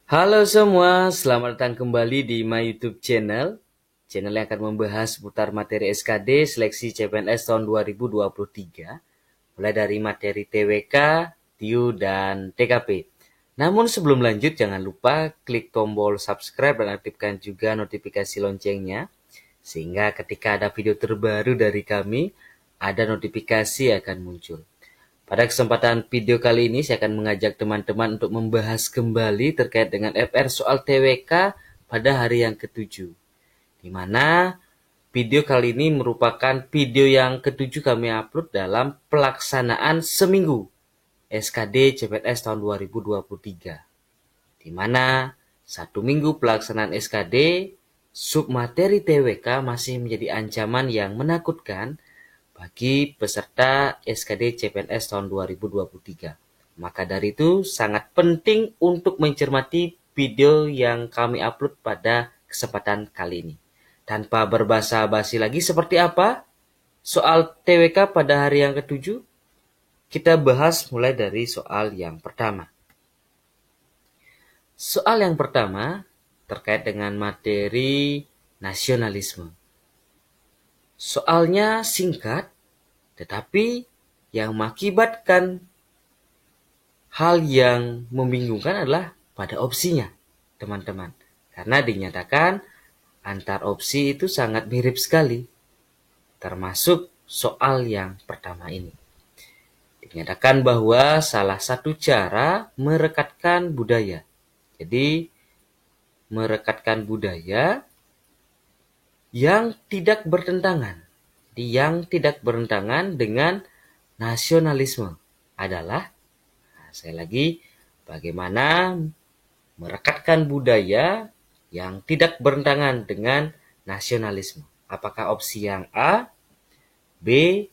Halo semua, selamat datang kembali di my YouTube channel. Channel yang akan membahas seputar materi SKD seleksi CPNS tahun 2023, mulai dari materi TWK, TIU, dan TKP. Namun sebelum lanjut, jangan lupa klik tombol subscribe dan aktifkan juga notifikasi loncengnya, sehingga ketika ada video terbaru dari kami, ada notifikasi akan muncul. Pada kesempatan video kali ini, saya akan mengajak teman-teman untuk membahas kembali terkait dengan FR soal TWK pada hari yang ketujuh. Di mana video kali ini merupakan video yang ketujuh kami upload dalam pelaksanaan seminggu SKD CPNS tahun 2023. Di mana satu minggu pelaksanaan SKD, submateri TWK masih menjadi ancaman yang menakutkan bagi peserta SKD CPNS tahun 2023. Maka dari itu sangat penting untuk mencermati video yang kami upload pada kesempatan kali ini. Tanpa berbasa-basi lagi, seperti apa soal TWK pada hari yang ketujuh? Kita bahas mulai dari soal yang pertama. Soal yang pertama terkait dengan materi nasionalisme. Soalnya singkat, tetapi yang mengakibatkan hal yang membingungkan adalah pada opsinya, teman-teman. Karena dinyatakan antar opsi itu sangat mirip sekali, termasuk soal yang pertama ini. Dinyatakan bahwa salah satu cara merekatkan budaya. Jadi, merekatkan budaya yang tidak bertentangan. Yang tidak bertentangan dengan nasionalisme adalah, saya lagi, bagaimana merekatkan budaya yang tidak bertentangan dengan nasionalisme. Apakah opsi yang A, B,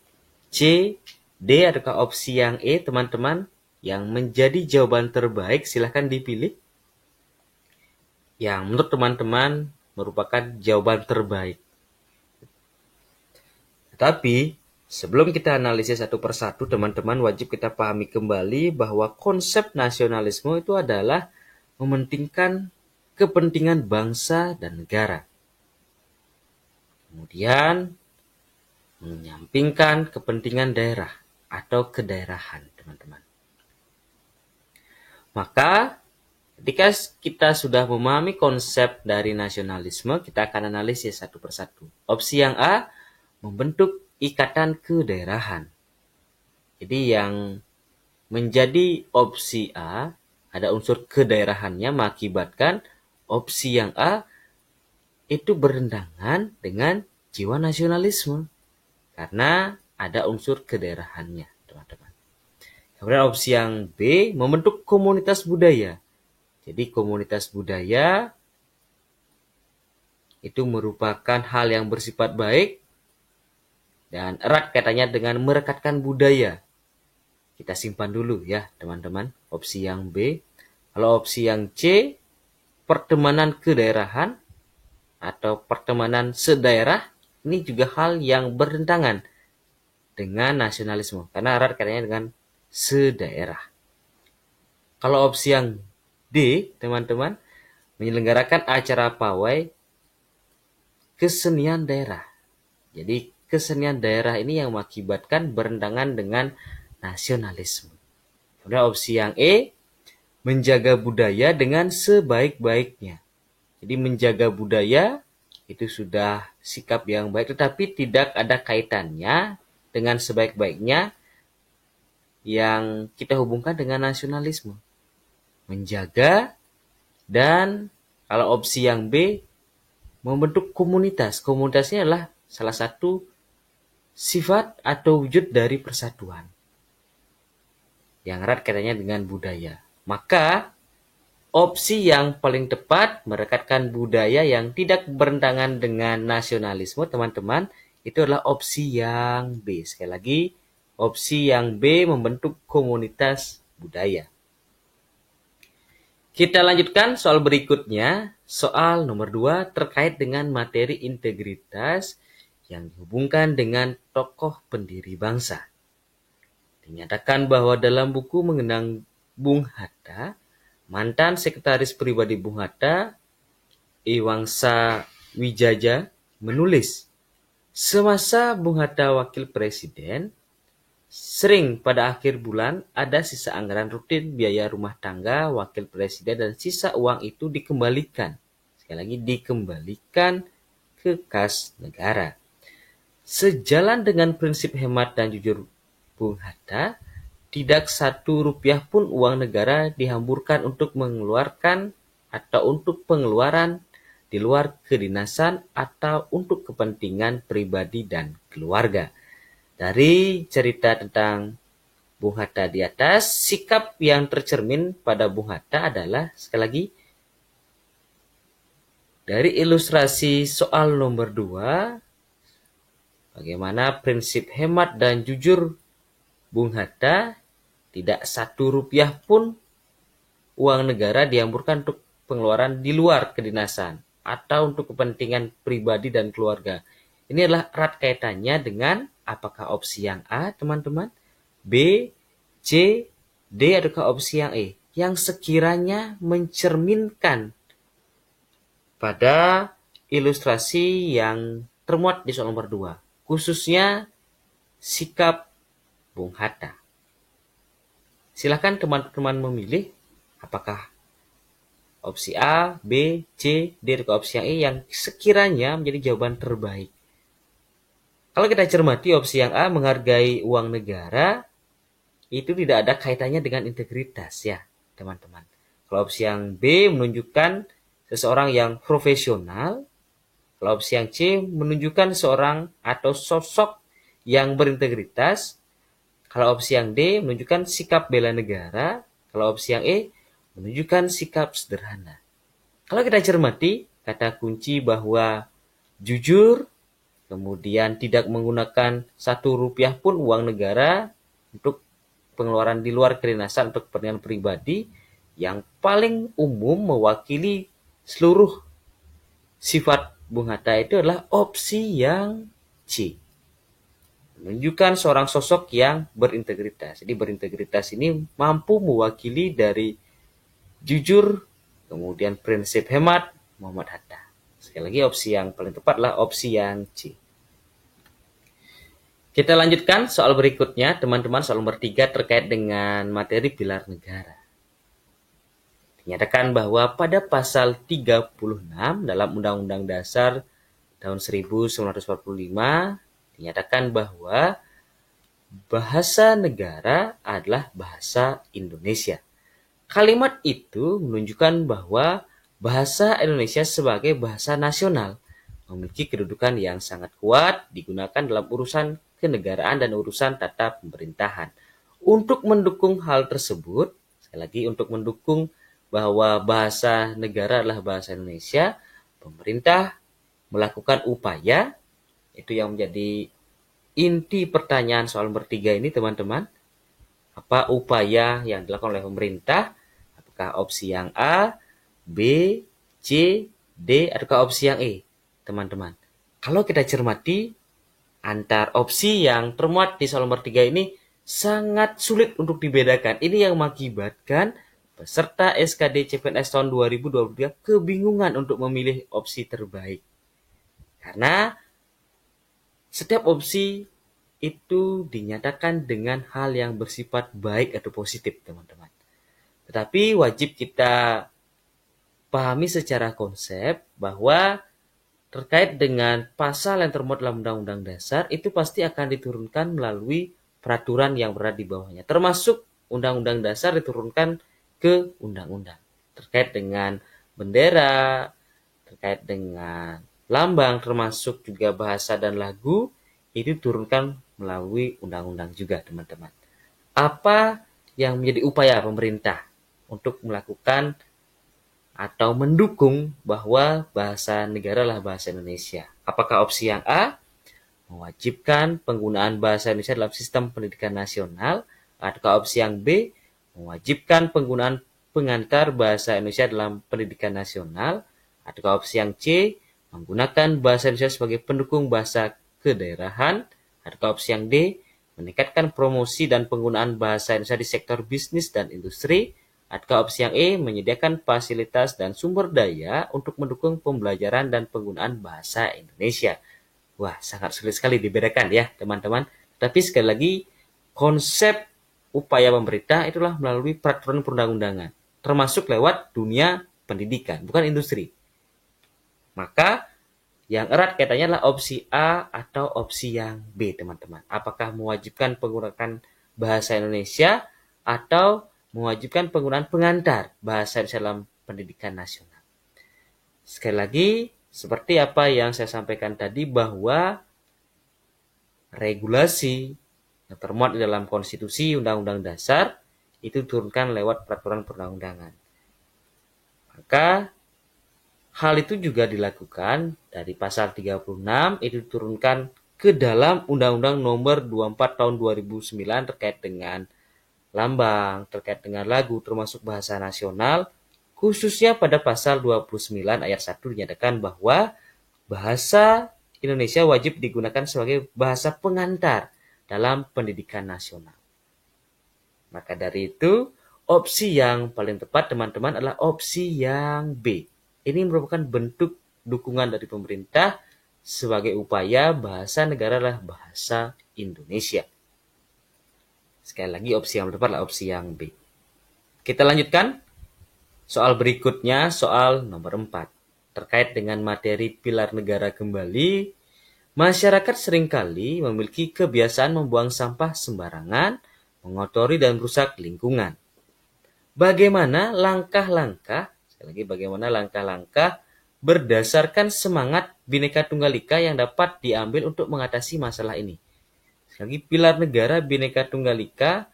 C, D, ataukah opsi yang E, teman-teman? Yang menjadi jawaban terbaik silahkan dipilih. Yang menurut teman-teman merupakan jawaban terbaik. Tetapi sebelum kita analisis satu persatu, teman-teman wajib kita pahami kembali bahwa konsep nasionalisme itu adalah mementingkan kepentingan bangsa dan negara. Kemudian menyampingkan kepentingan daerah atau kedaerahan, teman-teman. Maka ketika kita sudah memahami konsep dari nasionalisme, kita akan analisis satu persatu. Opsi yang A, membentuk ikatan kedaerahan. Jadi yang menjadi opsi A, ada unsur kedaerahannya mengakibatkan opsi yang A itu bertentangan dengan jiwa nasionalisme. Karena ada unsur kedaerahannya, teman-teman. Kemudian opsi yang B, membentuk komunitas budaya. Jadi komunitas budaya itu merupakan hal yang bersifat baik dan erat kaitannya dengan merekatkan budaya. Kita simpan dulu ya teman-teman, opsi yang B. Kalau opsi yang C, pertemanan kedaerahan atau pertemanan sedaerah, ini juga hal yang bertentangan dengan nasionalisme karena erat kaitannya dengan sedaerah. Kalau opsi yang D, teman-teman, menyelenggarakan acara pawai kesenian daerah. Jadi kesenian daerah ini yang mengakibatkan bertentangan dengan nasionalisme. Kemudian opsi yang E, menjaga budaya dengan sebaik-baiknya. Jadi menjaga budaya itu sudah sikap yang baik, tetapi tidak ada kaitannya dengan sebaik-baiknya yang kita hubungkan dengan nasionalisme. Menjaga, dan kalau opsi yang B, membentuk komunitas. Komunitasnya adalah salah satu sifat atau wujud dari persatuan yang erat kaitannya dengan budaya. Maka opsi yang paling tepat merekatkan budaya yang tidak bertentangan dengan nasionalisme, teman-teman, itu adalah opsi yang B. Sekali lagi, opsi yang B, membentuk komunitas budaya. Kita lanjutkan soal berikutnya, soal nomor 2 terkait dengan materi integritas yang dihubungkan dengan tokoh pendiri bangsa. Dinyatakan bahwa dalam buku Mengenang Bung Hatta, Mantan Sekretaris Pribadi Bung Hatta, Iwangsa Wijaja, menulis, semasa Bung Hatta Wakil Presiden, sering pada akhir bulan ada sisa anggaran rutin biaya rumah tangga Wakil Presiden dan sisa uang itu dikembalikan. Sekali lagi, dikembalikan ke kas negara. Sejalan dengan prinsip hemat dan jujur Bung Hatta, tidak Rp1 pun uang negara dihamburkan untuk mengeluarkan atau untuk pengeluaran di luar kedinasan atau untuk kepentingan pribadi dan keluarga. Dari cerita tentang Bung Hatta di atas, sikap yang tercermin pada Bung Hatta adalah, sekali lagi, dari ilustrasi soal nomor 2, bagaimana prinsip hemat dan jujur Bung Hatta, tidak Rp1 pun uang negara dihamburkan untuk pengeluaran di luar kedinasan atau untuk kepentingan pribadi dan keluarga. Ini adalah erat kaitannya dengan apakah opsi yang A, teman-teman, B, C, D, ataukah opsi yang E, yang sekiranya mencerminkan pada ilustrasi yang termuat di soal nomor 2, khususnya sikap Bung Hatta. Silakan teman-teman memilih apakah opsi A, B, C, D, atau opsi yang E yang sekiranya menjadi jawaban terbaik. Kalau kita cermati opsi yang A, menghargai uang negara, itu tidak ada kaitannya dengan integritas ya, teman-teman. Kalau opsi yang B menunjukkan seseorang yang profesional, kalau opsi yang C menunjukkan seorang atau sosok yang berintegritas, kalau opsi yang D menunjukkan sikap bela negara, kalau opsi yang E menunjukkan sikap sederhana. Kalau kita cermati, kata kunci bahwa jujur, kemudian tidak menggunakan Rp1 pun uang negara untuk pengeluaran di luar kedinasan untuk kepentingan pribadi, yang paling umum mewakili seluruh sifat Bung Hatta itu adalah opsi yang C. Menunjukkan seorang sosok yang berintegritas. Jadi berintegritas ini mampu mewakili dari jujur, kemudian prinsip hemat Muhammad Hatta. Sekali lagi, opsi yang paling tepat adalah opsi yang C. Kita lanjutkan soal berikutnya, teman-teman, soal nomor 3 terkait dengan materi pilar negara. Dinyatakan bahwa pada pasal 36 dalam Undang-Undang Dasar tahun 1945 dinyatakan bahwa bahasa negara adalah bahasa Indonesia. Kalimat itu menunjukkan bahwa bahasa Indonesia sebagai bahasa nasional memiliki kedudukan yang sangat kuat digunakan dalam urusan kenegaraan dan urusan tata pemerintahan. Untuk mendukung hal tersebut, sekali lagi, untuk mendukung bahwa bahasa negara adalah bahasa Indonesia, pemerintah melakukan upaya, itu yang menjadi inti pertanyaan soal nomor 3 ini, teman-teman. Apa upaya yang dilakukan oleh pemerintah? Apakah opsi yang A, B, C, D, ataukah opsi yang E, teman-teman? Kalau kita cermati, antar opsi yang termuat di soal nomor 3 ini sangat sulit untuk dibedakan. Ini yang mengakibatkan peserta SKD CPNS tahun 2023 kebingungan untuk memilih opsi terbaik. Karena setiap opsi itu dinyatakan dengan hal yang bersifat baik atau positif, teman-teman. Tetapi wajib kita pahami secara konsep bahwa terkait dengan pasal yang termuat dalam Undang-Undang Dasar, itu pasti akan diturunkan melalui peraturan yang berada di bawahnya. Termasuk Undang-Undang Dasar diturunkan ke Undang-Undang. Terkait dengan bendera, terkait dengan lambang, termasuk juga bahasa dan lagu, itu diturunkan melalui Undang-Undang juga, teman-teman. Apa yang menjadi upaya pemerintah untuk melakukan atau mendukung bahwa bahasa negara adalah bahasa Indonesia? Apakah opsi yang A, mewajibkan penggunaan bahasa Indonesia dalam sistem pendidikan nasional, atau opsi yang B, mewajibkan penggunaan pengantar bahasa Indonesia dalam pendidikan nasional, atau opsi yang C, menggunakan bahasa Indonesia sebagai pendukung bahasa kedaerahan, atau opsi yang D, meningkatkan promosi dan penggunaan bahasa Indonesia di sektor bisnis dan industri, Atau opsi yang E, menyediakan fasilitas dan sumber daya untuk mendukung pembelajaran dan penggunaan bahasa Indonesia. Wah, sangat sulit sekali dibedakan ya teman-teman. Tapi sekali lagi, konsep upaya pemerintah itulah melalui peraturan perundang-undangan, termasuk lewat dunia pendidikan, bukan industri. Maka yang erat kaitannya adalah opsi A atau opsi yang B, teman-teman. Apakah mewajibkan penggunaan bahasa Indonesia atau mewajibkan penggunaan pengantar bahasa Indonesia dalam pendidikan nasional. Sekali lagi, seperti apa yang saya sampaikan tadi bahwa regulasi yang termuat di dalam konstitusi Undang-Undang Dasar itu diturunkan lewat peraturan perundang-undangan. Maka hal itu juga dilakukan dari pasal 36 itu diturunkan ke dalam Undang-Undang Nomor 24 Tahun 2009 terkait dengan lambang, terkait dengan lagu termasuk bahasa nasional, khususnya pada pasal 29 ayat 1 dinyatakan bahwa bahasa Indonesia wajib digunakan sebagai bahasa pengantar dalam pendidikan nasional. Maka dari itu, opsi yang paling tepat teman-teman adalah opsi yang B. Ini merupakan bentuk dukungan dari pemerintah sebagai upaya bahasa negara adalah bahasa Indonesia. Sekali lagi opsi yang tepat adalah opsi yang B. Kita lanjutkan. Soal berikutnya, soal nomor 4. Terkait dengan materi pilar negara kembali, masyarakat seringkali memiliki kebiasaan membuang sampah sembarangan, mengotori dan merusak lingkungan. Bagaimana langkah-langkah berdasarkan semangat Bhinneka Tunggal Ika yang dapat diambil untuk mengatasi masalah ini? Sekali lagi, pilar negara Bhinneka Tunggal Ika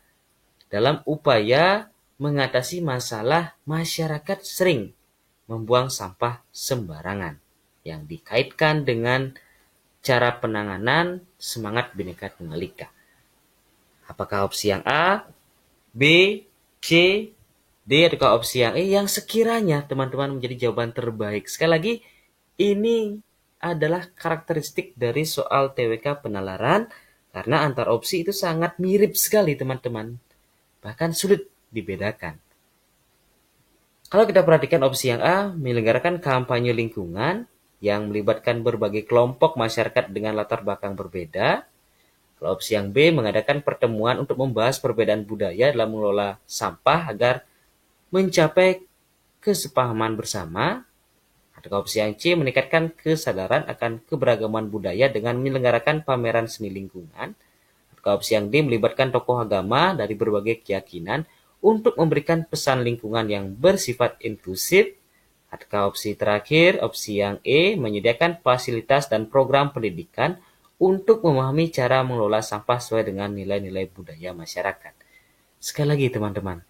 dalam upaya mengatasi masalah masyarakat sering membuang sampah sembarangan yang dikaitkan dengan cara penanganan semangat Bhinneka Tunggal Ika. Apakah opsi yang A, B, C, D, atau opsi yang E yang sekiranya teman-teman menjadi jawaban terbaik? Sekali lagi, ini adalah karakteristik dari soal TWK penalaran karena antar opsi itu sangat mirip sekali teman-teman. Bahkan sulit dibedakan. Kalau kita perhatikan opsi yang A, menyelenggarakan kampanye lingkungan yang melibatkan berbagai kelompok masyarakat dengan latar belakang berbeda. Kalau opsi yang B, mengadakan pertemuan untuk membahas perbedaan budaya dalam mengelola sampah agar mencapai kesepahaman bersama. Atau opsi yang C, meningkatkan kesadaran akan keberagaman budaya dengan menyelenggarakan pameran seni lingkungan. Atau opsi yang D, melibatkan tokoh agama dari berbagai keyakinan untuk memberikan pesan lingkungan yang bersifat inklusif. Atau opsi terakhir, opsi yang E, menyediakan fasilitas dan program pendidikan untuk memahami cara mengelola sampah sesuai dengan nilai-nilai budaya masyarakat. Sekali lagi teman-teman,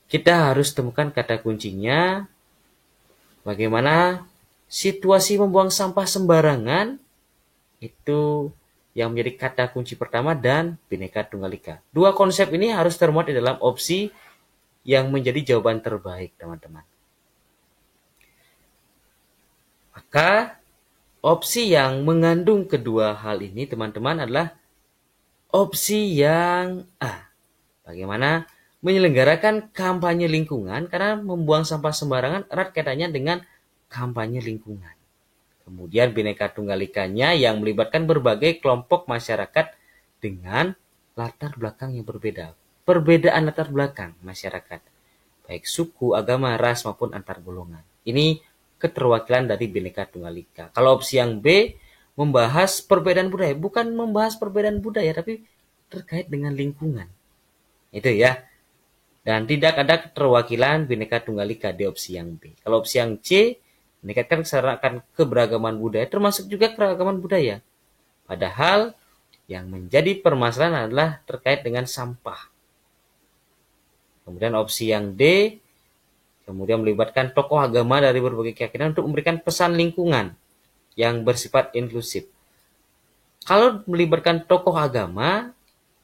kita harus temukan kata kuncinya, bagaimana situasi membuang sampah sembarangan itu yang menjadi kata kunci pertama dan Bhinneka Tunggal Ika. Dua konsep ini harus termuat di dalam opsi yang menjadi jawaban terbaik, teman-teman. Maka opsi yang mengandung kedua hal ini, teman-teman, adalah opsi yang A. Bagaimana menyelenggarakan kampanye lingkungan karena membuang sampah sembarangan erat kaitannya dengan kampanye lingkungan. Kemudian Bhinneka Tunggal Ikanya yang melibatkan berbagai kelompok masyarakat dengan latar belakang yang berbeda. Perbedaan latar belakang masyarakat, baik suku, agama, ras maupun antar golongan. Ini keterwakilan dari Bhinneka Tunggal Ika. Kalau opsi yang B, membahas perbedaan budaya. Bukan membahas perbedaan budaya, tapi terkait dengan lingkungan. Itu ya. Dan tidak ada keterwakilan Bhinneka Tunggal Ika di opsi yang B. Kalau opsi yang C, meningkatkan kesadaran keberagaman budaya, termasuk juga keragaman budaya. Padahal yang menjadi permasalahan adalah terkait dengan sampah. Kemudian opsi yang D, kemudian melibatkan tokoh agama dari berbagai keyakinan untuk memberikan pesan lingkungan yang bersifat inklusif. Kalau melibatkan tokoh agama,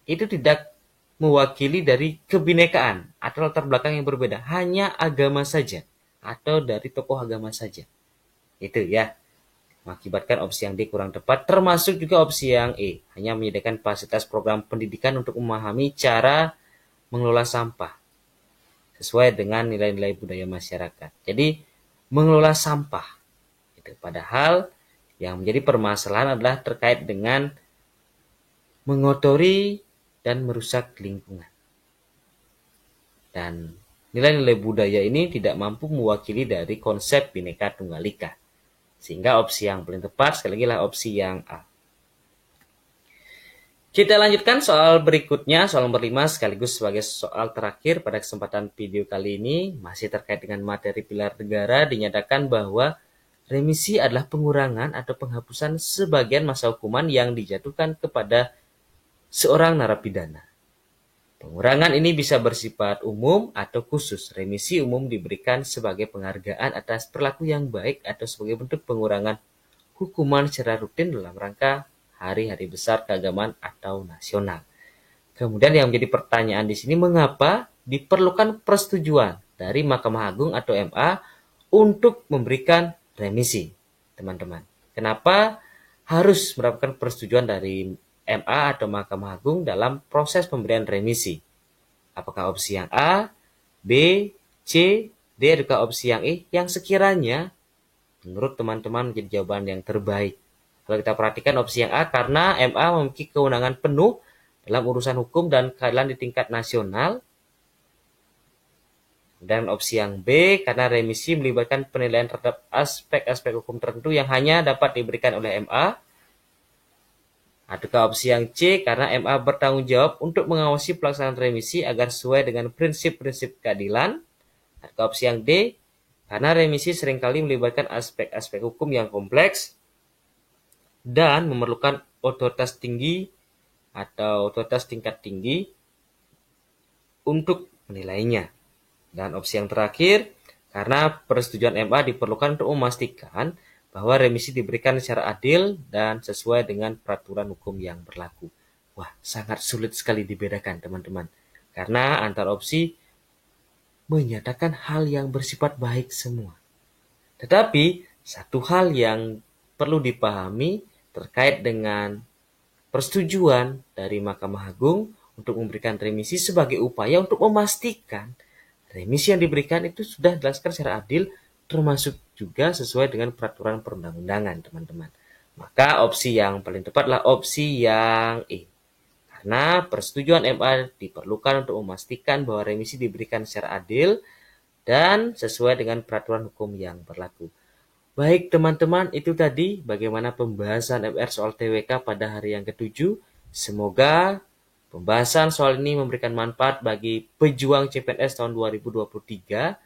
itu tidak mewakili dari kebinekaan atau latar belakang yang berbeda. Hanya agama saja atau dari tokoh agama saja. Itu ya. Mengakibatkan opsi yang D kurang tepat, termasuk juga opsi yang E. Hanya menyediakan fasilitas program pendidikan untuk memahami cara mengelola sampah. sesuai dengan nilai-nilai budaya masyarakat. Jadi mengelola sampah. Padahal yang menjadi permasalahan adalah terkait dengan mengotori dan merusak lingkungan. Dan nilai-nilai budaya ini tidak mampu mewakili dari konsep Bhinneka Tunggal Ika. Sehingga opsi yang paling tepat sekali lagi adalah opsi yang A. Kita lanjutkan soal berikutnya, soal nomor 5 sekaligus sebagai soal terakhir pada kesempatan video kali ini. Masih terkait dengan materi pilar negara, dinyatakan bahwa remisi adalah pengurangan atau penghapusan sebagian masa hukuman yang dijatuhkan kepada seorang narapidana. Pengurangan ini bisa bersifat umum atau khusus. Remisi umum diberikan sebagai penghargaan atas perilaku yang baik atau sebagai bentuk pengurangan hukuman secara rutin dalam rangka hari-hari besar keagamaan atau nasional. Kemudian yang menjadi pertanyaan di sini, mengapa diperlukan persetujuan dari Mahkamah Agung atau MA untuk memberikan remisi, teman-teman? Kenapa harus mendapatkan persetujuan dari MA atau Mahkamah Agung dalam proses pemberian remisi? Apakah opsi yang A, B, C, D, atau opsi yang E yang sekiranya menurut teman-teman menjadi jawaban yang terbaik? Kalau kita perhatikan opsi yang A, karena MA memiliki kewenangan penuh dalam urusan hukum dan keadilan di tingkat nasional. Dan opsi yang B, karena remisi melibatkan penilaian terhadap aspek-aspek hukum tertentu yang hanya dapat diberikan oleh MA. Ataukah opsi yang C, karena MA bertanggung jawab untuk mengawasi pelaksanaan remisi agar sesuai dengan prinsip-prinsip keadilan. Ataukah opsi yang D, karena remisi seringkali melibatkan aspek-aspek hukum yang kompleks dan memerlukan otoritas tinggi atau otoritas tingkat tinggi untuk menilainya. Dan opsi yang terakhir, karena persetujuan MA diperlukan untuk memastikan bahwa remisi diberikan secara adil dan sesuai dengan peraturan hukum yang berlaku. Wah, sangat sulit sekali dibedakan, teman-teman. Karena antar opsi menyatakan hal yang bersifat baik semua. Tetapi, satu hal yang perlu dipahami terkait dengan persetujuan dari Mahkamah Agung untuk memberikan remisi sebagai upaya untuk memastikan remisi yang diberikan itu sudah dilaksanakan secara adil, termasuk juga sesuai dengan peraturan perundang-undangan, teman-teman. Maka opsi yang paling tepat adalah opsi yang E. Karena persetujuan MA diperlukan untuk memastikan bahwa remisi diberikan secara adil dan sesuai dengan peraturan hukum yang berlaku. Baik teman-teman, itu tadi bagaimana pembahasan MR soal TWK pada hari yang ke-7. Semoga pembahasan soal ini memberikan manfaat bagi pejuang CPNS tahun 2023.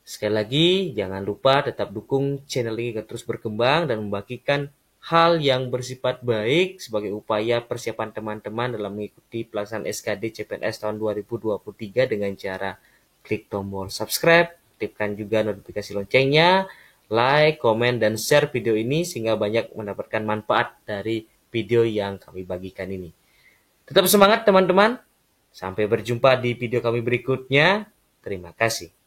Sekali lagi, jangan lupa tetap dukung channel ini agar terus berkembang dan membagikan hal yang bersifat baik sebagai upaya persiapan teman-teman dalam mengikuti pelaksanaan SKD CPNS tahun 2023 dengan cara klik tombol subscribe, aktifkan juga notifikasi loncengnya, like, komen, dan share video ini sehingga banyak mendapatkan manfaat dari video yang kami bagikan ini. Tetap semangat teman-teman. Sampai berjumpa di video kami berikutnya. Terima kasih.